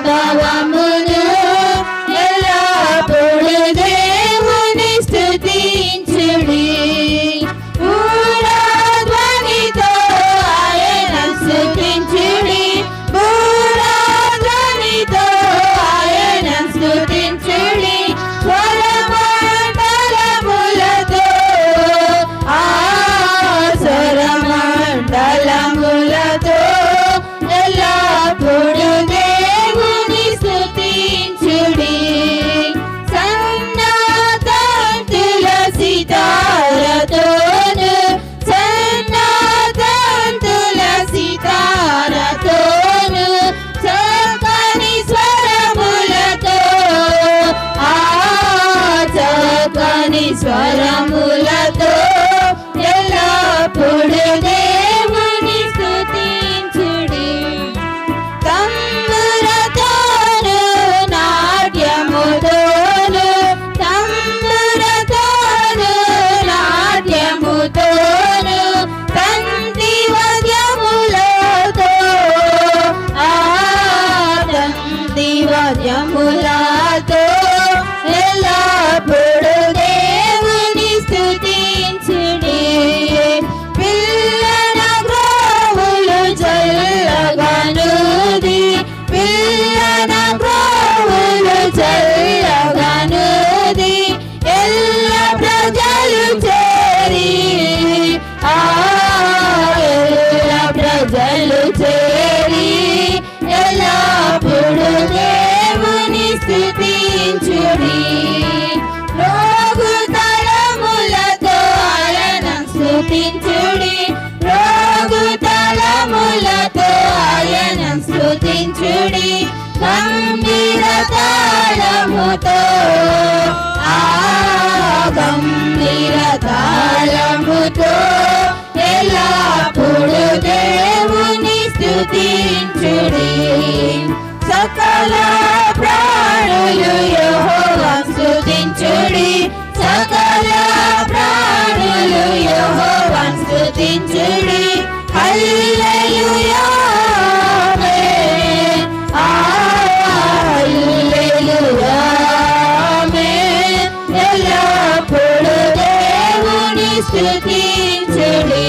ప్రభావమును ఎల్లప్పుడూ దేవుని స్తుతించుడి. బూరాధ్వనితో ఆయన స్తుతించుడి. బూరాధ్వనితో ఆయన స్తుతించుడి. స్వరమండలములతో స్వరమండలములతో ఎల్లప్పుడూ దేవుని స్తుతించుడి. సన్నతంతుల సితారతోను సన్నతంతుల సితారతోను చక్కని స్వరములతో చక్కని స్వరములతో ఎల్లప్పుడూ దేవుని స్తుతించుడి. తంబురతోను నాట్యముతోను తంబురతోను నాట్యముతోను తంతివాద్యములతో తంతివాద్యములతో ఎల్లప్పుడూ దేవుని స్తుతించుడి. పిల్లన గ్రోవులు చల్లగనుది పిల్లన గ్రోవులు చల్లగనుది ఎల్ల ప్రజలు చేరి ఎల్ల ప్రజలు చేరి ఎల్లప్పుడూ దేవుని స్తుతించుడి. రోగుతలములతో ఆయన స్తుతించుడి. రోగుతలములతో ఆయన స్తుతించుడి. గంభీర తాళముతో గంభీర తాళముతో ఎల్లప్పుడూ దేవుని స్తుతించుడి. సకల ప్రాణులు యెహోవాను స్తుతించుడి. సకల ప్రాణులు యెహోవాను స్తుతించుడి. హల్లెలూయా ఆమేన్. హల్లెలూయా ఆమేన్. ఎల్లప్పుడూ దేవుని స్తుతించుడి.